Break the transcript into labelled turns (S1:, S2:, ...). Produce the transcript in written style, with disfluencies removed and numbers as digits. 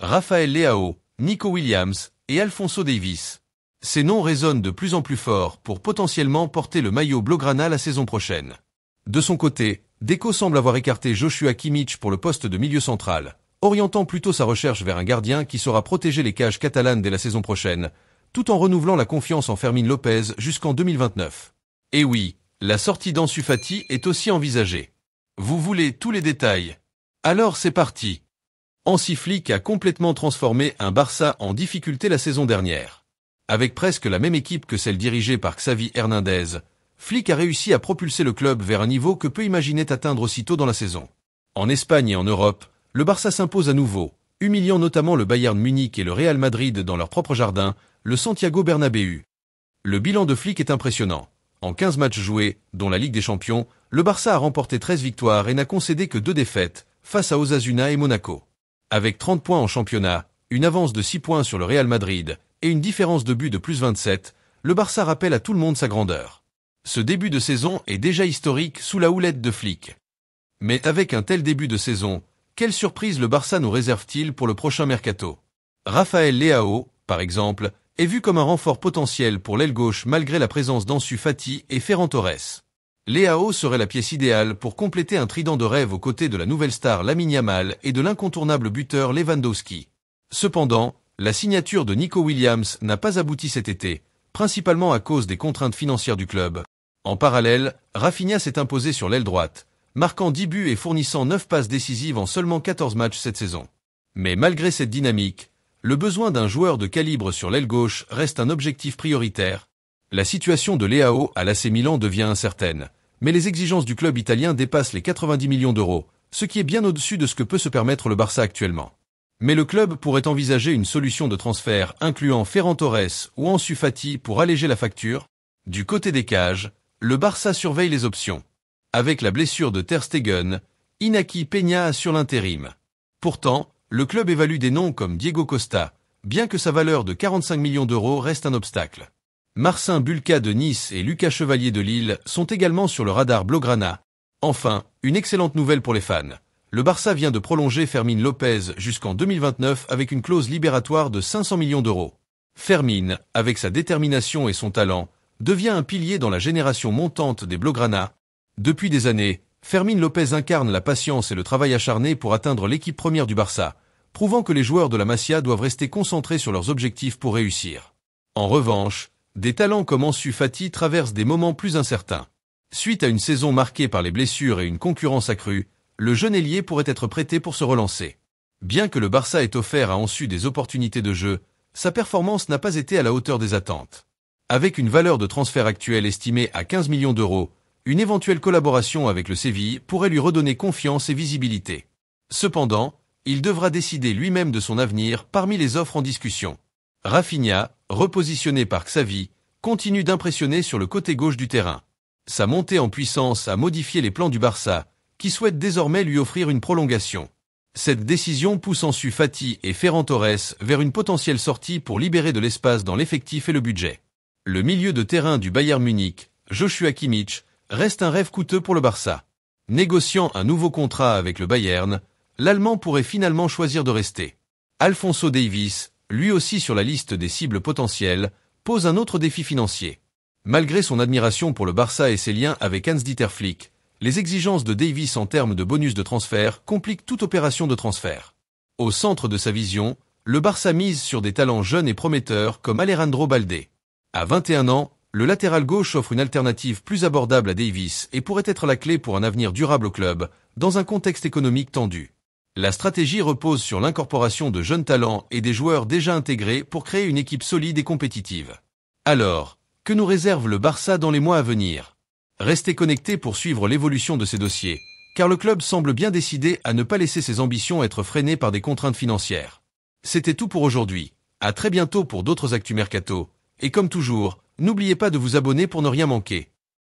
S1: Rafael Leao, Nico Williams et Alphonso Davies. Ces noms résonnent de plus en plus fort pour potentiellement porter le maillot blaugrana la saison prochaine. De son côté, Deco semble avoir écarté Joshua Kimmich pour le poste de milieu central, orientant plutôt sa recherche vers un gardien qui saura protéger les cages catalanes dès la saison prochaine, tout en renouvelant la confiance en Fermín López jusqu'en 2029. Et oui, la sortie d'Ansu Fati est aussi envisagée. Vous voulez tous les détails? Alors c'est parti. Hansi Flick a complètement transformé un Barça en difficulté la saison dernière. Avec presque la même équipe que celle dirigée par Xavi Hernandez, Flick a réussi à propulser le club vers un niveau que peu imaginaient atteindre aussitôt dans la saison. En Espagne et en Europe, le Barça s'impose à nouveau, humiliant notamment le Bayern Munich et le Real Madrid dans leur propre jardin, le Santiago Bernabéu. Le bilan de Flick est impressionnant. En 15 matchs joués, dont la Ligue des Champions, le Barça a remporté 13 victoires et n'a concédé que 2 défaites, face à Osasuna et Monaco. Avec 30 points en championnat, une avance de 6 points sur le Real Madrid et une différence de but de plus 27, le Barça rappelle à tout le monde sa grandeur. Ce début de saison est déjà historique sous la houlette de Flick. Mais avec un tel début de saison, quelle surprise le Barça nous réserve-t-il pour le prochain mercato? Rafael Leao, par exemple, est vu comme un renfort potentiel pour l'aile gauche malgré la présence d'Ansu Fati et Ferran Torres. Leao serait la pièce idéale pour compléter un trident de rêve aux côtés de la nouvelle star Lamine Yamal et de l'incontournable buteur Lewandowski. Cependant, la signature de Nico Williams n'a pas abouti cet été, principalement à cause des contraintes financières du club. En parallèle, Rafinha s'est imposé sur l'aile droite, marquant 10 buts et fournissant 9 passes décisives en seulement 14 matchs cette saison. Mais malgré cette dynamique, le besoin d'un joueur de calibre sur l'aile gauche reste un objectif prioritaire. La situation de Leao à l'AC Milan devient incertaine, mais les exigences du club italien dépassent les 90 millions d'euros, ce qui est bien au-dessus de ce que peut se permettre le Barça actuellement. Mais le club pourrait envisager une solution de transfert incluant Ferran Torres ou Ansu Fati pour alléger la facture. Du côté des cages, le Barça surveille les options. Avec la blessure de Ter Stegen, Inaki Peña assure l'intérim. Pourtant, le club évalue des noms comme Diego Costa, bien que sa valeur de 45 millions d'euros reste un obstacle. Marcin Bulka de Nice et Lucas Chevalier de Lille sont également sur le radar blaugrana. Enfin, une excellente nouvelle pour les fans. Le Barça vient de prolonger Fermín López jusqu'en 2029 avec une clause libératoire de 500 millions d'euros. Fermín, avec sa détermination et son talent, devient un pilier dans la génération montante des blaugrana. Depuis des années, Fermín López incarne la patience et le travail acharné pour atteindre l'équipe première du Barça, prouvant que les joueurs de la Masia doivent rester concentrés sur leurs objectifs pour réussir. En revanche, des talents comme Ansu Fati traversent des moments plus incertains. Suite à une saison marquée par les blessures et une concurrence accrue, le jeune ailier pourrait être prêté pour se relancer. Bien que le Barça ait offert à Ansu des opportunités de jeu, sa performance n'a pas été à la hauteur des attentes. Avec une valeur de transfert actuelle estimée à 15 millions d'euros, une éventuelle collaboration avec le Séville pourrait lui redonner confiance et visibilité. Cependant, il devra décider lui-même de son avenir parmi les offres en discussion. Rafinha, repositionné par Xavi, continue d'impressionner sur le côté gauche du terrain. Sa montée en puissance a modifié les plans du Barça, qui souhaite désormais lui offrir une prolongation. Cette décision pousse Ansu Fati et Ferran Torres vers une potentielle sortie pour libérer de l'espace dans l'effectif et le budget. Le milieu de terrain du Bayern Munich, Joshua Kimmich, reste un rêve coûteux pour le Barça. Négociant un nouveau contrat avec le Bayern, l'Allemand pourrait finalement choisir de rester. Alphonso Davies, lui aussi sur la liste des cibles potentielles, pose un autre défi financier. Malgré son admiration pour le Barça et ses liens avec Hans-Dieter Flick, les exigences de Davies en termes de bonus de transfert compliquent toute opération de transfert. Au centre de sa vision, le Barça mise sur des talents jeunes et prometteurs comme Alejandro Balde. À 21 ans, le latéral gauche offre une alternative plus abordable à Davies et pourrait être la clé pour un avenir durable au club, dans un contexte économique tendu. La stratégie repose sur l'incorporation de jeunes talents et des joueurs déjà intégrés pour créer une équipe solide et compétitive. Alors, que nous réserve le Barça dans les mois à venir? Restez connectés pour suivre l'évolution de ces dossiers, car le club semble bien décidé à ne pas laisser ses ambitions être freinées par des contraintes financières. C'était tout pour aujourd'hui. À très bientôt pour d'autres actus mercato. Et comme toujours, n'oubliez pas de vous abonner pour ne rien manquer.